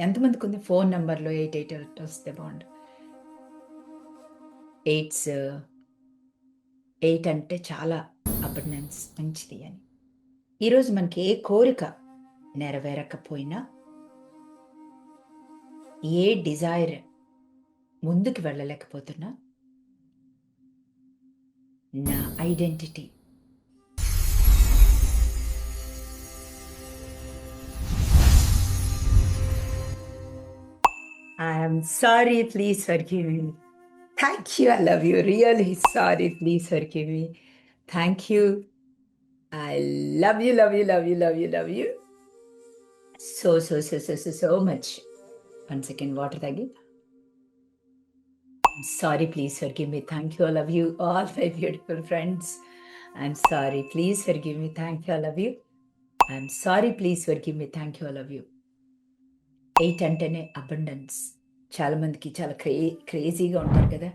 ఎంతమందికి ఉంది ఫోన్ నంబర్లో 888 వస్తే బాగుండు. ఎయిట్స్ 8 అంటే చాలా అబండెన్స్ మంచిది అని. ఈరోజు మనకి ఏ కోరిక నెరవేరకపోయినా, ఏ డిజైర్ ముందుకు వెళ్ళలేకపోతున్నా, నా identity I'm sorry, please forgive me. Thank you, I love you. Really sorry, please forgive me. Thank you. I love you, love you, love you, love you, love you. So much. 1 second, water తాగి. Sorry, please forgive me. Thank you, I love you, all my beautiful friends. I'm sorry, please forgive me. Thank you, I love you. I'm sorry, please forgive me. Thank you, I love you. 8 అంటేనే abundance. చాలా మందికి చాలా క్రేజీగా ఉంటారు కదా.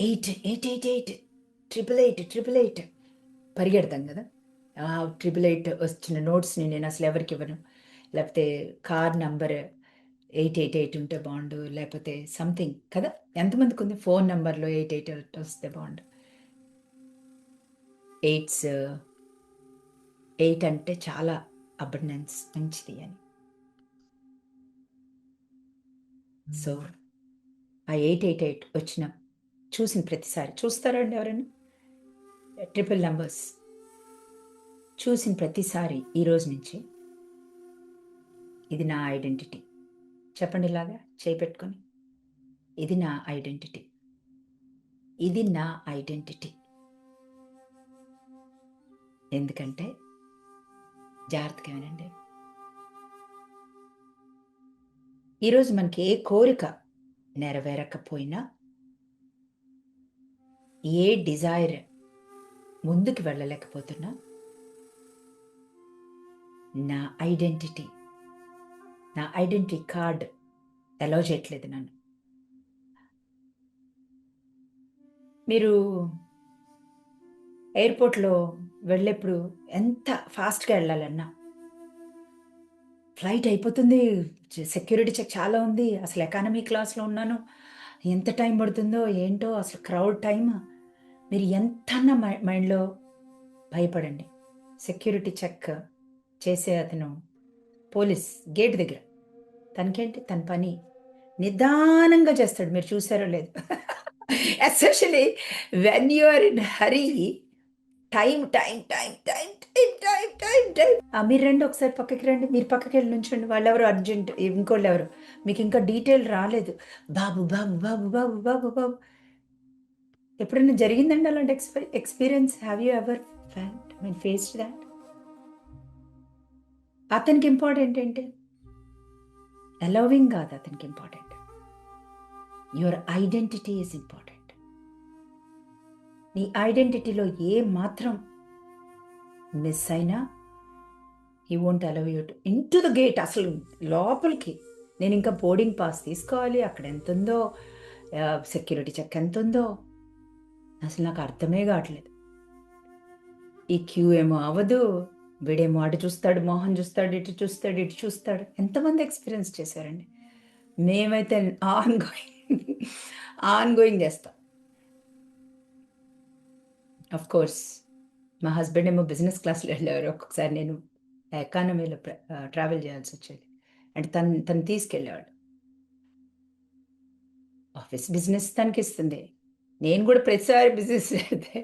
8 8 8 8 888 పరిగెడతాం కదా. 888 వచ్చిన నోట్స్ని నేను అసలు ఎవరికి ఇవ్వను. లేకపోతే కార్ నంబర్ 888 ఉంటే బాగుండు, లేకపోతే సంథింగ్ కదా. ఎంతమందికి ఉంది ఫోన్ నంబర్లో 888 వస్తే బాగుండు. ఎయిట్స్ 8 అంటే చాలా అబండెన్స్ మంచిది అని. సో ఆ 888 వచ్చిన చూసిన ప్రతిసారి చూస్తారండి ఎవరైనా ట్రిపుల్ నంబర్స్ చూసిన ప్రతిసారి ఈరోజు నుంచి ఇది నా ఐడెంటిటీ చెప్పండి, ఇలాగా చేయి పెట్టుకొని, ఇది నా ఐడెంటిటీ, ఇది నా ఐడెంటిటీ. ఎందుకంటే జాగ్రత్తగా వినండి, ఈరోజు మనకి ఏ కోరిక నెరవేరకపోయినా, ఏ డిజైర్ ముందుకు వెళ్ళలేకపోతున్నా, నా ఐడెంటిటీ కార్డ్ అలౌ చేయట్లేదు నన్ను. మీరు ఎయిర్పోర్ట్లో వెళ్ళేప్పుడు ఎంత ఫాస్ట్గా వెళ్ళాలన్నా, ఫ్లైట్ అయిపోతుంది, సెక్యూరిటీ చెక్ చాలా ఉంది, అసలు ఎకానమీ క్లాస్లో ఉన్నాను, ఎంత టైం పడుతుందో ఏంటో, అసలు క్రౌడ్ టైం, మీరు ఎంతన్నా మైండ్లో భయపడండి. సెక్యూరిటీ చెక్ చేసే అతను పోలీస్ గేట్ దగ్గర, తనకేంటి, తన పని నిదానంగా చేస్తాడు. మీరు చూసారో లేదు. Especially when you are in hurry, time time time time time time time time. మీరు రండి, ఒకసారి పక్కకి రండి, మీరు పక్కకి వెళ్ళి నుంచండి, వాళ్ళెవరు అర్జెంట్, ఇంకోళ్ళు ఎవరు, మీకు ఇంకా డీటెయిల్ రాలేదు, బాబు బాబు బాబు బాబు బాబు బాబు. ఎప్పుడైనా జరిగిందండి అలాంటి experience? Have you ever faced that? అతనికి ఇంపార్టెంట్ ఏంటి? అలౌవింగ్ కాదు అతనికి important, your identity is important. నీ ఐడెంటిటీలో ఏ మాత్రం మిస్ అయినా he won't allow you to in to the gate. అసలు లోపలికి నేను ఇంకా బోర్డింగ్ పాస్ తీసుకోవాలి, అక్కడ ఎంత ఉందో, సెక్యూరిటీ చెక్ ఎంత ఉందో అసలు నాకు అర్థమే కావట్లేదు. ఈ క్యూ ఏమో అవ్వదు, వీడేమో అటు చూస్తాడు, మోహన్ చూస్తాడు, ఇటు చూస్తాడు, ఇటు చూస్తాడు. ఎంతమంది ఎక్స్పీరియన్స్ చేశారండి? మేమైతే ఆన్ గోయింగ్ చేస్తాం. అఫ్ కోర్స్ మా హస్బెండ్ ఏమో బిజినెస్ క్లాస్లో వెళ్ళేవారు, ఒక్కొక్కసారి నేను ఎకానమీలో ట్రావెల్ చేయాల్సి వచ్చేది. అంటే తను తీసుకెళ్ళేవాడు. ఆఫీస్ బిజినెస్ తనకి ఇస్తుంది, నేను కూడా ప్రతిసారి బిజినెస్ పెడితే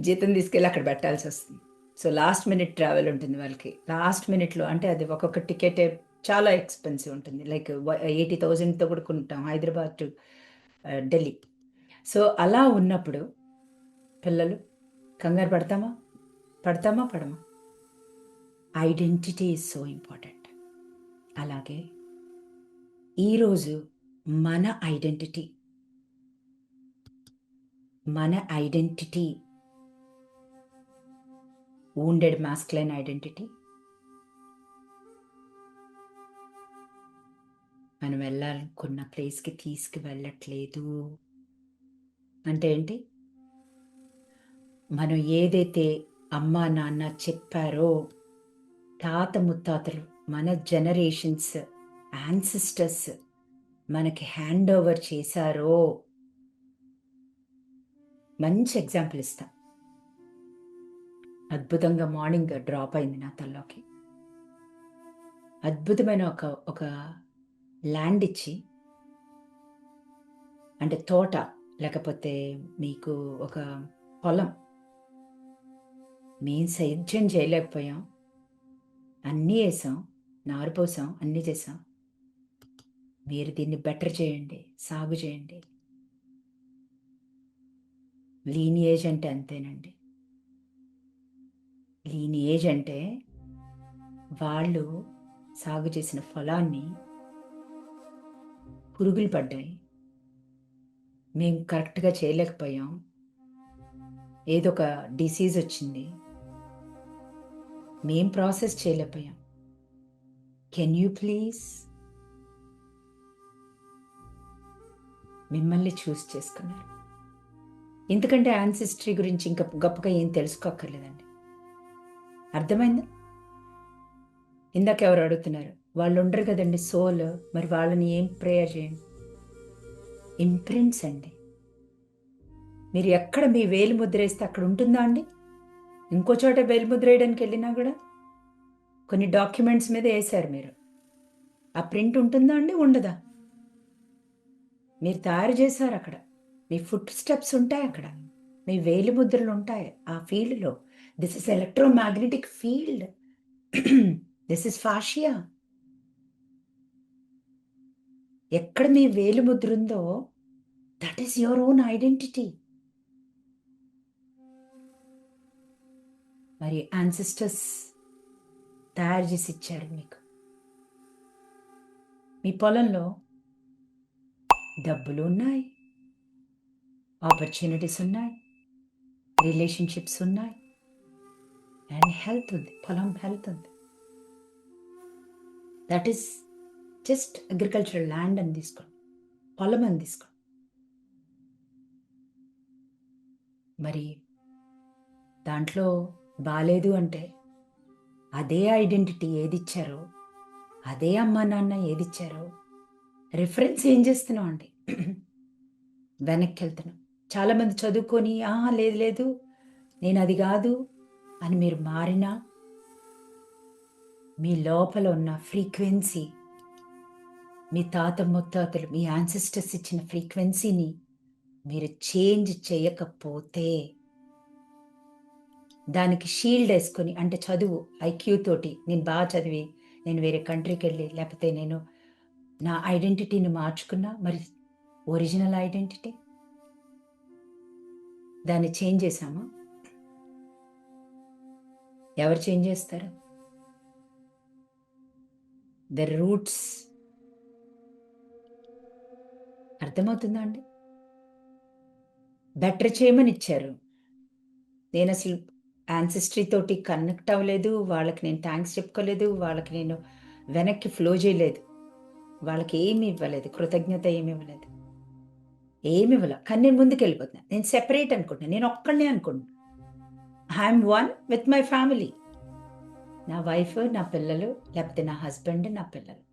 జీతం తీసుకెళ్ళి అక్కడ పెట్టాల్సి వస్తుంది. సో లాస్ట్ మినిట్ ట్రావెల్ ఉంటుంది వాళ్ళకి. లాస్ట్ మినిట్లో అంటే అది ఒక్కొక్క టికెటే చాలా ఎక్స్పెన్సివ్ ఉంటుంది, లైక్ 80,000తో కూడా కొంటాం హైదరాబాద్ టు ఢిల్లీ. సో అలా ఉన్నప్పుడు పిల్లలు కంగారు పడతామా పడమా? Identity is so important. అలాగే ఈరోజు మన ఐడెంటిటీ wounded masculine ఐడెంటిటీ మనం వెళ్ళాలనుకున్న ప్లేస్కి తీసుకువెళ్ళట్లేదు. అంటే ఏంటి? మనం ఏదైతే అమ్మా నాన్న చెప్పారో, తాత ముత్తాతలు మన జనరేషన్స్ యాన్సిస్టర్స్ మనకి హ్యాండ్ ఓవర్ చేశారో, మంచి ఎగ్జాంపుల్ ఇస్తా. అద్భుతంగా మార్నింగ్ డ్రాప్ అయింది నా తల్లోకి. అద్భుతమైన ఒక ల్యాండ్ ఇచ్చి, అంటే తోట, లేకపోతే మీకు ఒక పొలం మేము సేద్యం చేయలేకపోయాం. అన్నీ వేసాం, నారు పోసాం, అన్నీ చేసాం. మీరు దీన్ని బెటర్ చేయండి, సాగు చేయండి. లీనియేజ్ అంటే అంతేనండి. లీనియేజ్ అంటే వాళ్ళు సాగు చేసిన పొలాన్ని పురుగులు పడ్డాయి, మేము కరెక్ట్గా చేయలేకపోయాం, ఏదో ఒక డిసీజ్ వచ్చింది, మేం ప్రాసెస్ చేయలేకపోయాం. Can you please? మిమ్మల్ని చూస్ చేసుకున్నారు. ఎందుకంటే యాన్సిస్ట్రీ గురించి ఇంకా గొప్పగా ఏం తెలుసుకోక్కర్లేదండి. అర్థమైందా? ఇందాక ఎవరు అడుగుతున్నారు, వాళ్ళు ఉండరు కదండి సోల్, మరి వాళ్ళని ఏం ప్రేయర్ చేయండి? ఇంప్రింట్స్ అండి. మీరు ఎక్కడ మీ వేలు ముద్ర వేస్తే అక్కడ ఉంటుందా అండి? ఇంకో చోట వేలు ముద్ర వేయడానికి వెళ్ళినా కూడా కొన్ని డాక్యుమెంట్స్ మీద వేశారు మీరు, ఆ ప్రింట్ ఉంటుందా అండి? ఉండదా? మీరు తయారు చేశారు అక్కడ, మీ ఫుట్ స్టెప్స్ ఉంటాయి అక్కడ, మీ వేలి ముద్రలు ఉంటాయి ఆ ఫీల్డ్లో. This is electromagnetic field. This is fascia. ఎక్కడ మీ వేలి ముద్ర ఉందో that is your own identity. మరి యాన్సిస్టర్స్ తయారు చేసి ఇచ్చారు మీకు. మీ పొలంలో డబ్బులు ఉన్నాయి, ఆపర్చునిటీస్ ఉన్నాయి, రిలేషన్షిప్స్ ఉన్నాయి, అండ్ హెల్త్ ఉంది. పొలం హెల్త్ ఉంది. That is just agricultural land అని తీసుకోండి, పొలం అని తీసుకోండి. మరి దాంట్లో బాలేదు అంటే అదే ఐడెంటిటీ ఏదిచ్చారో, అదే అమ్మా నాన్న ఏదిచ్చారో, రిఫరెన్స్ ఏం చేస్తున్నాం అండి? వెనక్కి వెళ్తున్నాం. చాలామంది చదువుకొని లేదు లేదు నేను అది కాదు అని మీరు మారినా, మీ లోపల ఉన్న ఫ్రీక్వెన్సీ, మీ తాత ముత్తాతలు, మీ యాన్సిస్టర్స్ ఇచ్చిన ఫ్రీక్వెన్సీని మీరు చేంజ్ చేయకపోతే, దానికి షీల్డ్ వేసుకొని, అంటే చదువు ఐక్యూ తోటి నేను బాగా చదివి నేను వేరే కంట్రీకి వెళ్ళి, లేకపోతే నేను నా ఐడెంటిటీని మార్చుకున్నా, మరి ఒరిజినల్ ఐడెంటిటీ దాన్ని చేంజ్ చేశామా? ఎవరు చేంజ్ చేస్తారు? The roots. అర్థమవుతుందా అండి? బెటర్ చేయమని ఇచ్చారు. నేను అసలు యాన్సిస్ట్రీ తోటి కనెక్ట్ అవ్వలేదు, వాళ్ళకి నేను థ్యాంక్స్ చెప్పుకోలేదు, వాళ్ళకి నేను వెనక్కి ఫ్లో చేయలేదు, వాళ్ళకి ఏమి ఇవ్వలేదు, కృతజ్ఞత ఏమి ఇవ్వలేదు, ఏమి ఇవ్వలే. కానీ నేను ముందుకు వెళ్ళిపోతున్నా. నేను సెపరేట్ అనుకుంటున్నాను, నేను ఒక్కడనే అనుకుంటున్నాను. I'm one with my family. నా వైఫ్, నా పిల్లలు, లేకపోతే నా హస్బెండ్, నా పిల్లలు.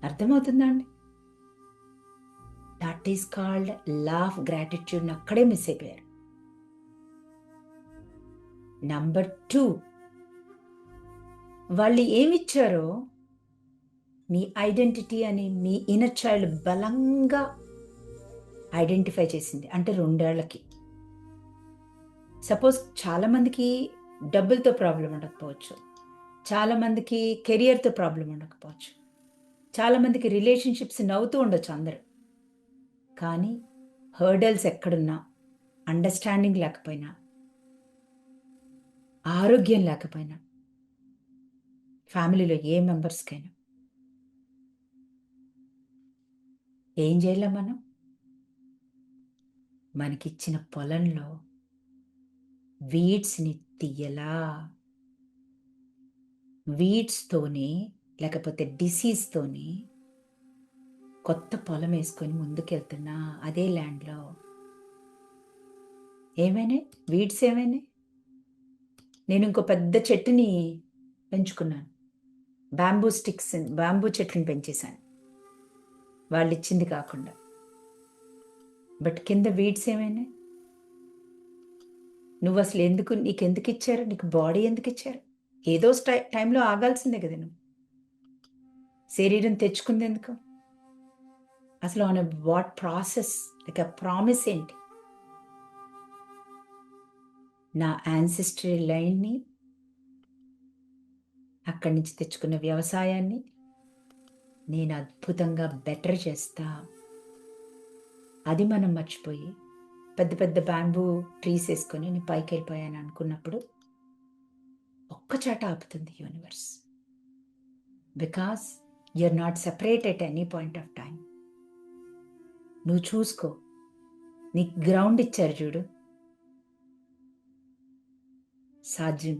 అర్థమవుతుందా అండి? That is called law of gratitude. అక్కడే మిస్ అయిపోయారు. నంబర్ 2, వాళ్ళు ఏమిచ్చారో మీ ఐడెంటిటీ అని మీ ఇన్నర్ చైల్డ్ బలంగా ఐడెంటిఫై చేసింది. అంటే 2 ఏళ్లకి. సపోజ్ చాలామందికి డబ్బులతో ప్రాబ్లం ఉండకపోవచ్చు, చాలామందికి కెరియర్తో ప్రాబ్లం ఉండకపోవచ్చు, చాలామందికి రిలేషన్షిప్స్ నవ్వుతూ ఉండొచ్చు అందరూ. కానీ హర్డల్స్ ఎక్కడున్నా, అండర్స్టాండింగ్ లేకపోయినా, ఆరోగ్యం లేకపోయినా, ఫ్యామిలీలో ఏ మెంబర్స్కైనా ఏం చేయాలి మనం? మనకిచ్చిన పొలంలో వీడ్స్ని తీయలా, వీడ్స్తోని లేకపోతే డిసీజ్తోని కొత్త పొలం వేసుకొని ముందుకెళ్తున్నా అదే ల్యాండ్లో. ఏమైనాయి? వీడ్స్ ఏమైనాయి? నేను ఇంకో పెద్ద చెట్టుని పెంచుకున్నాను. బ్యాంబూ చెట్లను పెంచేశాను. వాళ్ళిచ్చింది కాకుండా. బట్ కింద వీడ్స్ ఏమైనాయి? నువ్వసలు నీకెందుకిచ్చారు? నీకు బాడీ ఎందుకిచ్చారు? ఏదో టైంలో ఆగాల్సిందే కదా నువ్వు. శరీరం తెచ్చుకుందెందుకు? అసలు on what process? Like promise ఏంటి? నా యాన్సిస్టరీ లైన్‌ని, అక్కడి నుంచి తెచ్చుకున్న వ్యవసాయాన్ని నేను అద్భుతంగా బెటర్ చేస్తా. అది మనం మర్చిపోయి పెద్ద పెద్ద బ్యాంబూ ట్రీస్ ఏసుకొని నేను పైకెళ్ళిపోయాను అనుకున్నప్పుడు ఒక్క చాట ఆపుతుంది universe. Because you are not separate at any point of time. నువ్వు చూసుకో. నీకు గ్రౌండ్ ఇచ్చారు చూడు,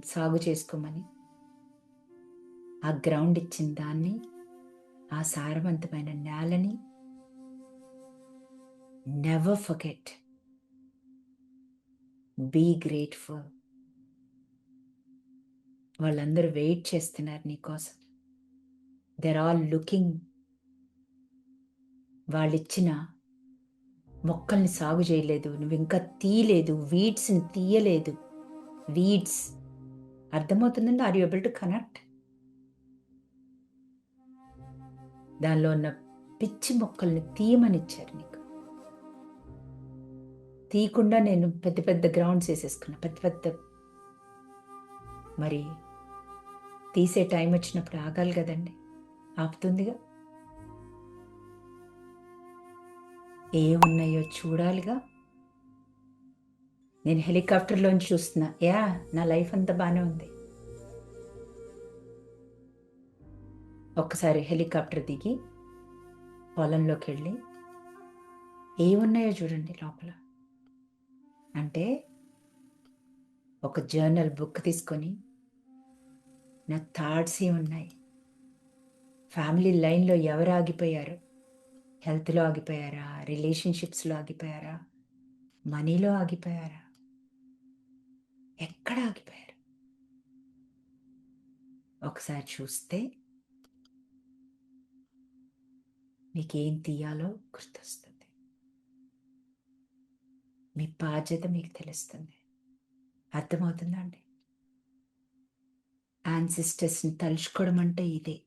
సాగు చేసుకోమని. ఆ గ్రౌండ్ ఇచ్చిన దాన్ని, ఆ సారవంతమైన నేలని నెవర్ ఫర్గెట్. Be grateful. వాళ్ళందరూ వెయిట్ చేస్తున్నారు నీకోసం. There all looking. వాళ్ళిచ్చిన మొక్కల్ని సాగు చేయలేదు, నువ్వు ఇంకా తీయలేదు, వీడ్స్ని తీయలేదు. వీడ్స్ అర్థమవుతుందండి? Are you able to connect? దానిలో ఉన్న పిచ్చి మొక్కల్ని తీయమనిచ్చారు నీకు. తీయకుండా నేను పెద్ద పెద్ద గ్రౌండ్స్ వేసేసుకున్నా, పెద్ద పెద్ద. మరి తీసే టైం వచ్చినప్పుడు ఆగాలి కదండి. ఆపుతుందిగా. ఏమున్నాయో చూడాలిగా. నేను హెలికాప్టర్లోంచి చూస్తున్నా. నా లైఫ్ అంతా బాగానే ఉంది. ఒక్కసారి హెలికాప్టర్ దిగి పొలంలోకి వెళ్ళి ఏమున్నాయో చూడండి లోపల. అంటే ఒక జర్నల్ బుక్ తీసుకొని నా థాట్స్ ఏమున్నాయి, ఫ్యామిలీ లైన్లో ఎవరు ఆగిపోయారు, హెల్త్లో ఆగిపోయారా, రిలేషన్షిప్స్లో ఆగిపోయారా, మనీలో ఆగిపోయారా, ఎక్కడ ఆగిపోయారు? ఒకసారి చూస్తే మీకేం తీయాలో గుర్తొస్తుంది. మీ బాధ్యత మీకు తెలుస్తుంది. అర్థమవుతుందా అండి? యాన్సిస్టర్స్ని తలుచుకోవడం అంటే ఇదే.